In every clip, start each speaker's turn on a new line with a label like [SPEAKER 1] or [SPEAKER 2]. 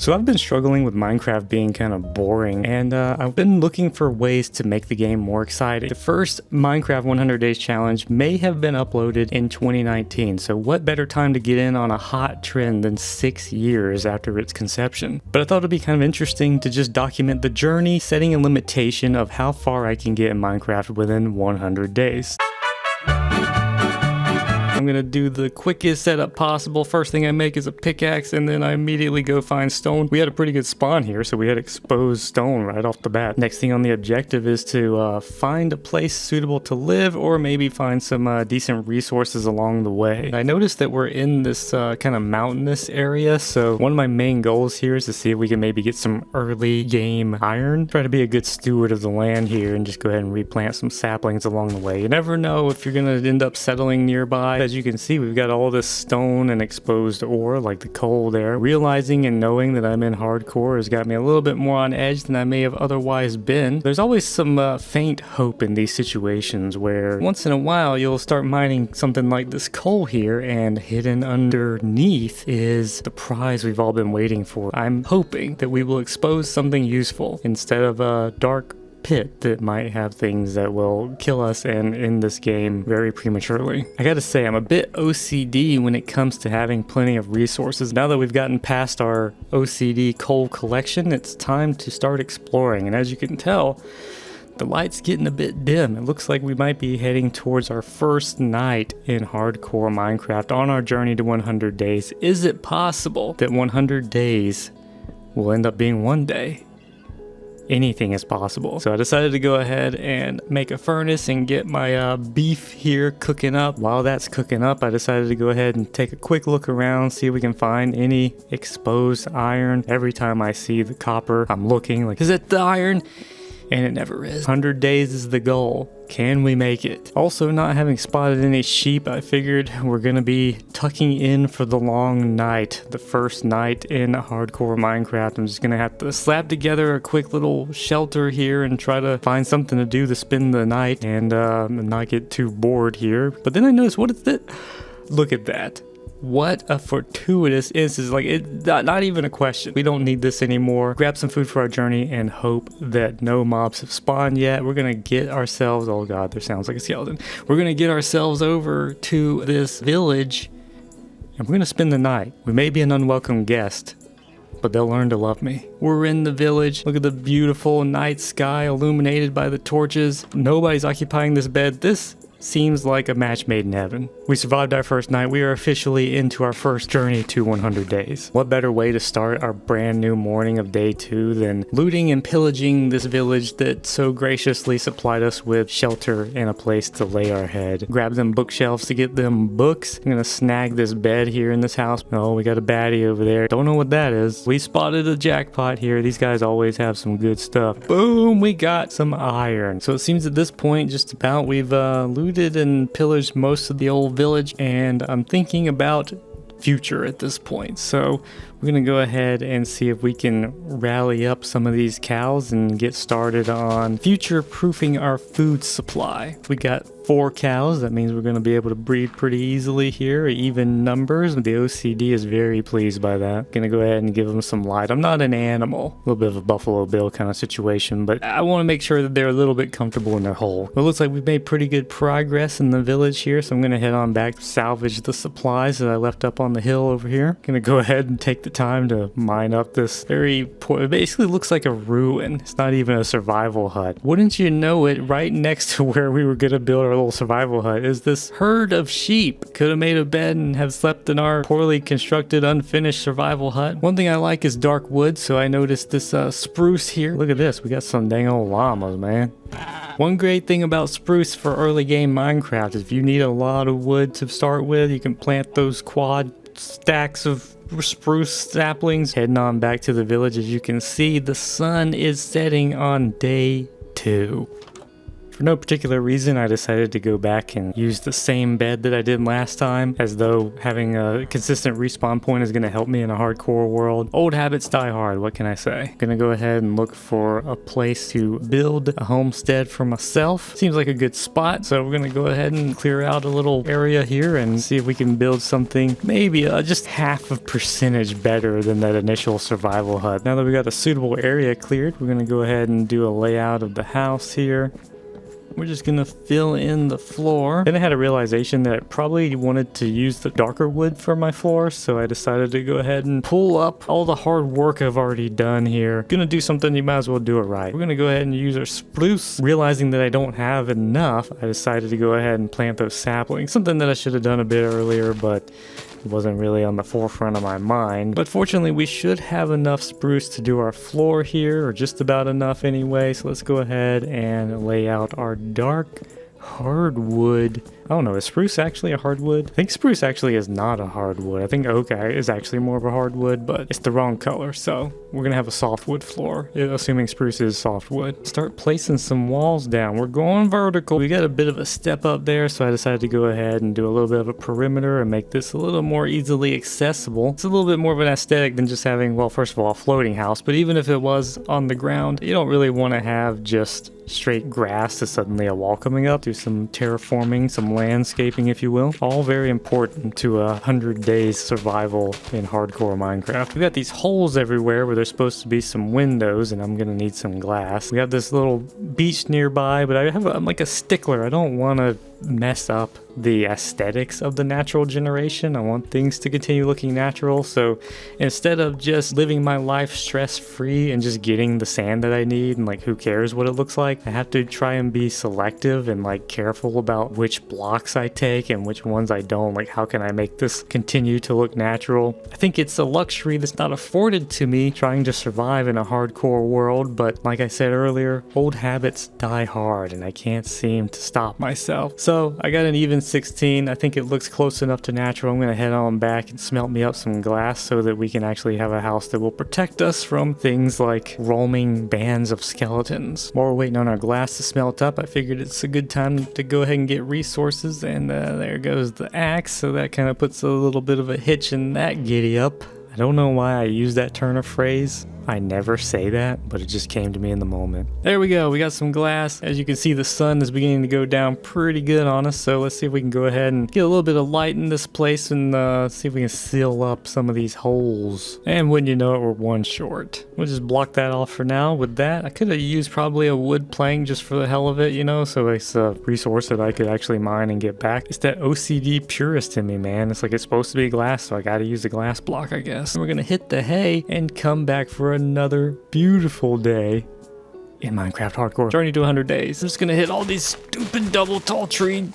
[SPEAKER 1] So I've been struggling with Minecraft being kind of boring, and I've been looking for ways to make the game more exciting. The first Minecraft 100 Days Challenge may have been uploaded in 2019, so what better time to get in on a hot trend than 6 years after its conception? But I thought it'd be kind of interesting to just document the journey, setting a limitation of how far I can get in Minecraft within 100 days. I'm gonna do the quickest setup possible. First thing I make is a pickaxe, and then I immediately go find stone. We had a pretty good spawn here, so we had exposed stone right off the bat. Next thing on the objective is to find a place suitable to live, or maybe find some decent resources along the way. I noticed that we're in this kind of mountainous area, so one of my main goals here is to see if we can maybe get some early game iron. Try to be a good steward of the land here and just go ahead and replant some saplings along the way. You never know if you're gonna end up settling nearby. As you can see, we've got all this stone and exposed ore, like the coal there. Realizing and knowing that I'm in hardcore has got me a little bit more on edge than I may have otherwise been. There's always some faint hope in these situations where once in a while you'll start mining something like this coal here, and hidden underneath is the prize we've all been waiting for. I'm hoping that we will expose something useful instead of a dark pit that might have things that will kill us and end this game very prematurely. I gotta say, I'm a bit OCD when it comes to having plenty of resources. Now that we've gotten past our OCD coal collection, it's time to start exploring. And as you can tell, the light's getting a bit dim. It looks like we might be heading towards our first night in hardcore Minecraft on our journey to 100 days. Is it possible that 100 days will end up being one day? Anything is possible. So I decided to go ahead and make a furnace and get my beef here cooking up. While that's cooking up, I decided to go ahead and take a quick look around, see if we can find any exposed iron. Every time I see the copper, I'm looking like, is it the iron? And it never is. 100 days is the goal. Can we make it? Also, not having spotted any sheep, I figured we're gonna be tucking in for the long night. The first night in hardcore Minecraft. I'm just gonna have to slap together a quick little shelter here and try to find something to do to spend the night and not get too bored here. But then I noticed, what is it? Look at that. What a fortuitous instance. Like, it's not even a question. We don't need this anymore. Grab some food for our journey and hope that no mobs have spawned yet. We're gonna get ourselves, oh god, there sounds like a skeleton. We're gonna get ourselves over to this village and we're gonna spend the night. We may be an unwelcome guest, but they'll learn to love me. We're in the village. Look at the beautiful night sky illuminated by the torches. Nobody's occupying this bed. This seems like a match made in heaven. We survived our first night. We are officially into our first journey to 100 days. What better way to start our brand new morning of day 2 than looting and pillaging this village that so graciously supplied us with shelter and a place to lay our head. Grab them bookshelves to get them books. I'm gonna snag this bed here in this house. Oh, we got a baddie over there. Don't know what that is. We spotted a jackpot here. These guys always have some good stuff. Boom, we got some iron. So it seems at this point just about we've looted and pillaged most of the old village, and I'm thinking about future at this point. So we're gonna go ahead and see if we can rally up some of these cows and get started on future proofing our food supply. We got 4 cows. That means we're going to be able to breed pretty easily here, even numbers. The OCD is very pleased by that. Gonna go ahead and give them some light. I'm not an animal, a little bit of a Buffalo Bill kind of situation, but I want to make sure that they're a little bit comfortable in their hole. It looks like we've made pretty good progress in the village here, so I'm going to head on back, salvage the supplies that I left up on the hill over here. Gonna go ahead and take the time to mine up this very poor, it basically looks like a ruin. It's not even a survival hut. Wouldn't you know it, right next to where we were gonna build our little survival hut is this herd of sheep. Could have made a bed and have slept in our poorly constructed, unfinished survival hut. One thing I like is dark wood, so I noticed this spruce here. Look at this, we got some dang old llamas, man. One great thing about spruce for early game Minecraft is if you need a lot of wood to start with, you can plant those quad stacks of spruce saplings. Heading on back to the village. As you can see, the sun is setting on day 2. For no particular reason, I decided to go back and use the same bed that I did last time, as though having a consistent respawn point is going to help me in a hardcore world. Old habits die hard, what can I say? I'm gonna go ahead and look for a place to build a homestead for myself. Seems like a good spot, so we're gonna go ahead and clear out a little area here and see if we can build something maybe just half a percentage better than that initial survival hut. Now that we got a suitable area cleared, we're gonna go ahead and do a layout of the house here. We're just gonna fill in the floor. Then I had a realization that I probably wanted to use the darker wood for my floor, so I decided to go ahead and pull up all the hard work I've already done here. Gonna do something, you might as well do it right. We're gonna go ahead and use our spruce. Realizing that I don't have enough, I decided to go ahead and plant those saplings. Something that I should have done a bit earlier, but it wasn't really on the forefront of my mind. But fortunately, we should have enough spruce to do our floor here, or just about enough anyway. So let's go ahead and lay out our dark hardwood. I don't know, is spruce actually a hardwood? I think spruce actually is not a hardwood. I think oak is actually more of a hardwood, but it's the wrong color. So we're gonna have a softwood floor, assuming spruce is softwood. Start placing some walls down. We're going vertical. We got a bit of a step up there, so I decided to go ahead and do a little bit of a perimeter and make this a little more easily accessible. It's a little bit more of an aesthetic than just having, well, first of all, a floating house, but even if it was on the ground, you don't really want to have just straight grass to suddenly a wall coming up. Do some terraforming, some landscaping, if you will. All very important to 100 days survival in hardcore Minecraft. We got these holes everywhere where there's supposed to be some windows, and I'm gonna need some glass. We got this little beach nearby, but I'm like a stickler. I don't want to mess up the aesthetics of the natural generation. I want things to continue looking natural, so instead of just living my life stress-free and just getting the sand that I need and like who cares what it looks like, I have to try and be selective and like careful about which blocks I take and which ones I don't. Like, how can I make this continue to look natural? I think it's a luxury that's not afforded to me trying to survive in a hardcore world, but like I said earlier, old habits die hard and I can't seem to stop myself. So I got an even 16. I think it looks close enough to natural. I'm gonna head on back and smelt me up some glass so that we can actually have a house that will protect us from things like roaming bands of skeletons. While we're waiting on our glass to smelt up, I figured it's a good time to go ahead and get resources, and there goes the axe, so that kind of puts a little bit of a hitch in that giddy up. I don't know why I use that turn of phrase. I never say that, but it just came to me in the moment. There we go, we got some glass. As you can see, the sun is beginning to go down pretty good on us, so let's see if we can go ahead and get a little bit of light in this place and see if we can seal up some of these holes. And wouldn't you know it, we're one short. We'll just block that off for now with that. I could have used probably a wood plank just for the hell of it, you know, so it's a resource that I could actually mine and get back. It's that OCD purist in me, man. It's like it's supposed to be glass, so I gotta use the glass block, I guess. And we're gonna hit the hay and come back for another beautiful day in Minecraft Hardcore. Journey to 100 days. I'm just gonna hit all these stupid double tall tree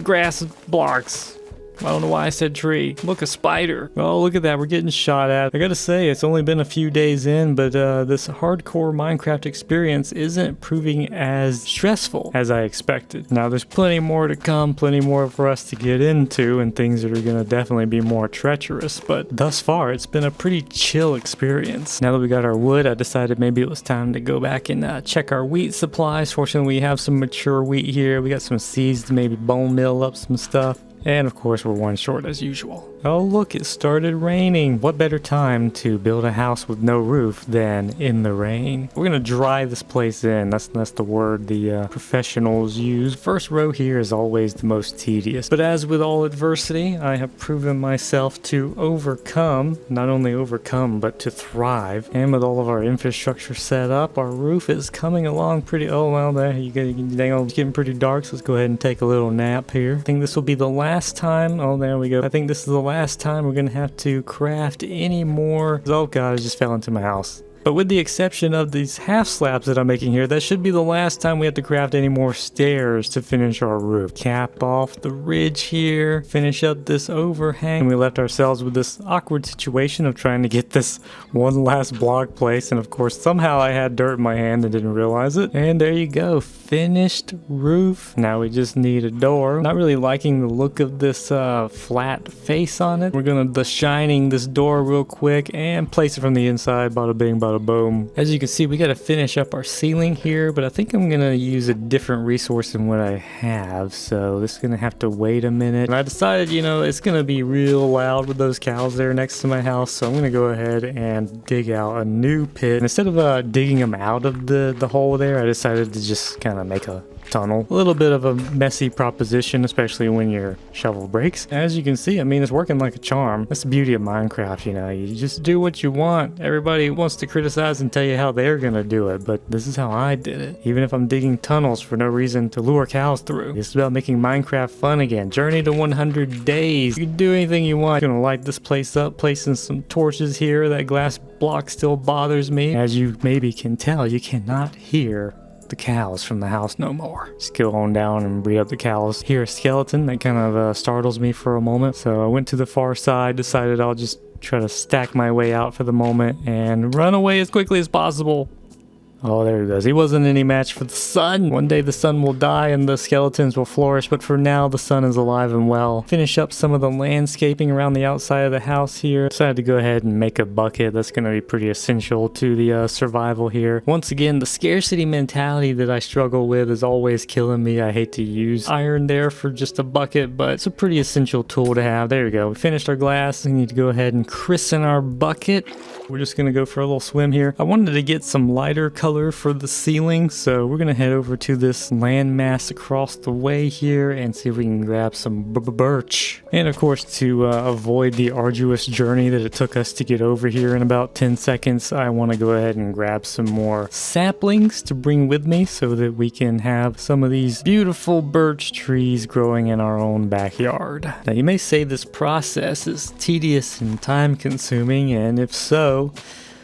[SPEAKER 1] grass blocks. I don't know why I said tree. Look, a spider. Oh, look at that. We're getting shot at. I gotta say, it's only been a few days in, but this hardcore Minecraft experience isn't proving as stressful as I expected. Now, there's plenty more to come, plenty more for us to get into, and things that are gonna definitely be more treacherous, but thus far, it's been a pretty chill experience. Now that we got our wood, I decided maybe it was time to go back and check our wheat supplies. Fortunately, we have some mature wheat here. We got some seeds to maybe bone meal up some stuff. And of course, we're one short as usual. Oh look, it started raining. What better time to build a house with no roof than in the rain? We're gonna dry this place in. That's the word the professionals use. First row here is always the most tedious. But as with all adversity, I have proven myself to overcome, not only overcome, but to thrive. And with all of our infrastructure set up, our roof is coming along pretty, oh well, there you go, it's getting pretty dark, so let's go ahead and take a little nap here. I think this will be the last time, oh there we go, I think this is the last time we're gonna have to craft any more. Oh god, I just fell into my house. But with the exception of these half slabs that I'm making here, that should be the last time we have to craft any more stairs to finish our roof. Cap off the ridge here, finish up this overhang. And we left ourselves with this awkward situation of trying to get this one last block placed. And of course, somehow I had dirt in my hand and didn't realize it. And there you go, finished roof. Now we just need a door. Not really liking the look of this flat face on it. We're gonna shining this door real quick and place it from the inside. Bada bing, bada bada boom. As you can see, we got to finish up our ceiling here, but I think I'm gonna use a different resource than what I have, so this is gonna have to wait a minute. And I decided, you know, it's gonna be real loud with those cows there next to my house, so I'm gonna go ahead and dig out a new pit. And instead of digging them out of the hole there, I decided to just kind of make a tunnel. A little bit of a messy proposition, especially when your shovel breaks. As you can see, I mean, it's working like a charm. That's the beauty of Minecraft, you know, you just do what you want. Everybody wants to criticize and tell you how they're gonna do it, but this is how I did it. Even if I'm digging tunnels for no reason to lure cows through. It's about making Minecraft fun again. Journey to 100 days. You can do anything you want. I'm gonna light this place up, placing some torches here. That glass block still bothers me. As you maybe can tell, you cannot hear the cows from the house no more. Just go on down and breed up the cows. Hear a skeleton that kind of startles me for a moment, so I went to the far side, decided I'll just try to stack my way out for the moment and run away as quickly as possible. Oh, there he goes. He wasn't any match for the sun. One day the sun will die and the skeletons will flourish, but for now the sun is alive and well. Finish up some of the landscaping around the outside of the house here. Decided to go ahead and make a bucket. That's going to be pretty essential to the survival here. Once again, the scarcity mentality that I struggle with is always killing me. I hate to use iron there for just a bucket, but it's a pretty essential tool to have. There we go. We finished our glass. We need to go ahead and christen our bucket. We're just going to go for a little swim here. I wanted to get some lighter color for the ceiling, so we're going to head over to this landmass across the way here and see if we can grab some birch. And of course, to avoid the arduous journey that it took us to get over here in about 10 seconds, I want to go ahead and grab some more saplings to bring with me so that we can have some of these beautiful birch trees growing in our own backyard. Now, you may say this process is tedious and time consuming, and if so,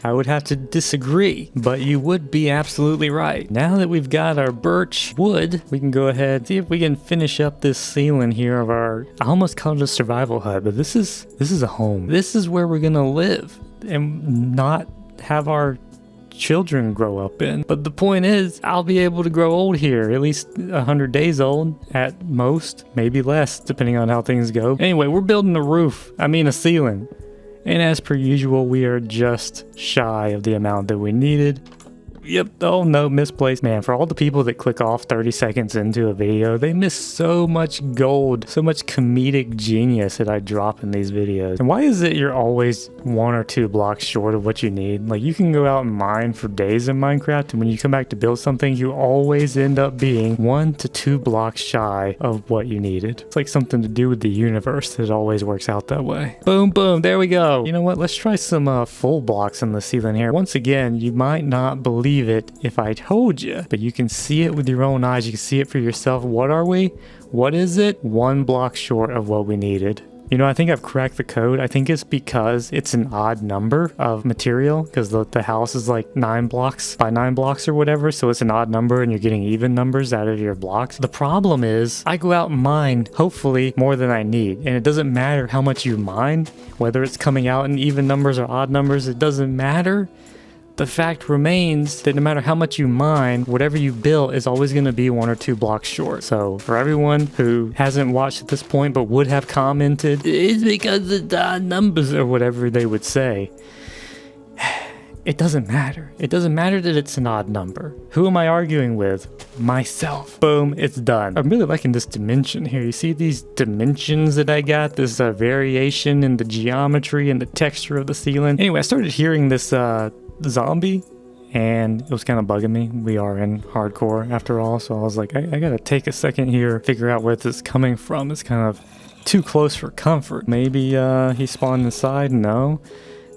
[SPEAKER 1] I would have to disagree, but you would be absolutely right. Now that we've got our birch wood, we can go ahead and see if we can finish up this ceiling here of our, I almost called it a survival hut, but this is a home. This is where we're gonna live and not have our children grow up in. But the point is, I'll be able to grow old here, at least 100 days old at most, maybe less, depending on how things go. Anyway, we're building a ceiling. And as per usual, we are just shy of the amount that we needed. Yep, oh no, misplaced. Man, for all the people that click off 30 seconds into a video, they miss so much gold, so much comedic genius that I drop in these videos. And why is it you're always 1 or 2 blocks short of what you need? Like, you can go out and mine for days in Minecraft, and when you come back to build something, you always end up being 1 to 2 blocks shy of what you needed. It's like something to do with the universe that always works out that way. Boom, boom, there we go. You know what, let's try some full blocks in the ceiling here. Once again, you might not believe it if I told you, but you can see it with your own eyes. You can see it for yourself. What are we? What is it? 1 block short of what we needed. You know, I think I've cracked the code. I think it's because it's an odd number of material, because the house is like 9 blocks by 9 blocks or whatever, so it's an odd number and you're getting even numbers out of your blocks. The problem is I go out and mine, hopefully, more than I need, and it doesn't matter how much you mine, whether it's coming out in even numbers or odd numbers, it doesn't matter. The fact remains that no matter how much you mine, whatever you build is always going to be 1 or 2 blocks short. So for everyone who hasn't watched at this point but would have commented, it's because of the numbers or whatever they would say, it doesn't matter. It doesn't matter that it's an odd number. Who am I arguing with? Myself. Boom, it's done. I'm really liking this dimension here. You see these dimensions that I got? This variation in the geometry and the texture of the ceiling. Anyway, I started hearing this zombie, and it was kind of bugging me. We are in hardcore after all, so I was like, I gotta take a second here, figure out where this is coming from. It's kind of too close for comfort. Maybe he spawned inside? No.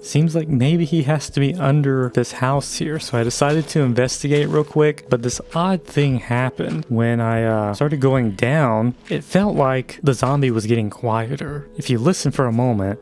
[SPEAKER 1] Seems like maybe he has to be under this house here, so I decided to investigate real quick. But this odd thing happened when I started going down. It felt like the zombie was getting quieter. If you listen for a moment,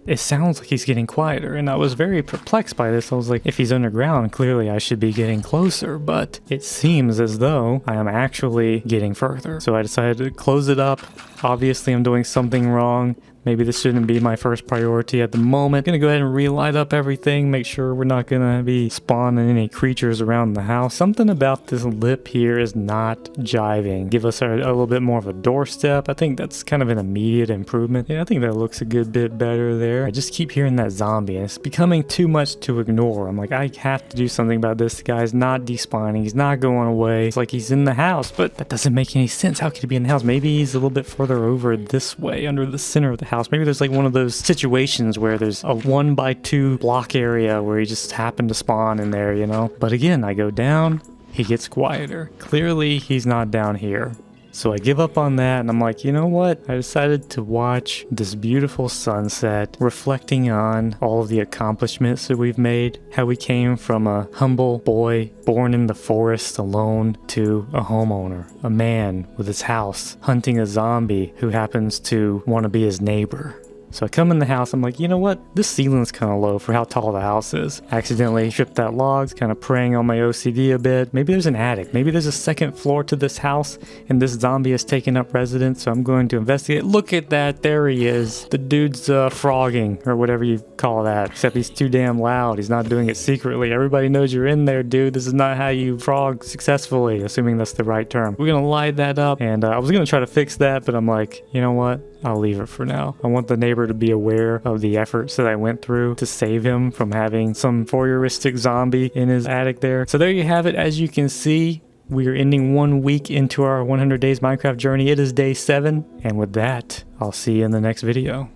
[SPEAKER 1] it sounds like he's getting quieter, and I was very perplexed by this. I was like, if he's underground, clearly I should be getting closer, but it seems as though I am actually getting further. So I decided to close it up. Obviously I'm doing something wrong. Maybe this shouldn't be my first priority at the moment. Gonna go ahead and relight up everything, make sure we're not gonna be spawning any creatures around the house. Something about this lip here is not jiving. Give us a little bit more of a doorstep. I think that's kind of an immediate improvement. Yeah, I think that looks a good bit better there. I just keep hearing that zombie and it's becoming too much to ignore. I'm like, I have to do something about this. The guy's not despawning. He's not going away. It's like he's in the house, but that doesn't make any sense. How could he be in the house? Maybe he's a little bit further over this way under the center of the house. Maybe there's like one of those situations where there's a 1x2 block area where he just happened to spawn in there, you know? But again, I go down, he gets quieter. Clearly, he's not down here. So I give up on that and I'm like, you know what? I decided to watch this beautiful sunset, reflecting on all of the accomplishments that we've made, how we came from a humble boy born in the forest alone to a homeowner, a man with his house, hunting a zombie who happens to want to be his neighbor. So I come in the house, I'm like, you know what? This ceiling's kind of low for how tall the house is. I accidentally stripped that logs, kind of preying on my OCD a bit. Maybe there's an attic. Maybe there's a second floor to this house and this zombie has taken up residence, so I'm going to investigate. Look at that, there he is. The dude's frogging, or whatever you call that, except he's too damn loud. He's not doing it secretly. Everybody knows you're in there, dude. This is not how you frog successfully, assuming that's the right term. We're gonna light that up, and I was gonna try to fix that, but I'm like, you know what? I'll leave it for now. I want the neighbor to be aware of the efforts that I went through to save him from having some voyeuristic zombie in his attic there. So there you have it. As you can see, we are ending 1 week into our 100 days Minecraft journey. It is day 7. And with that, I'll see you in the next video.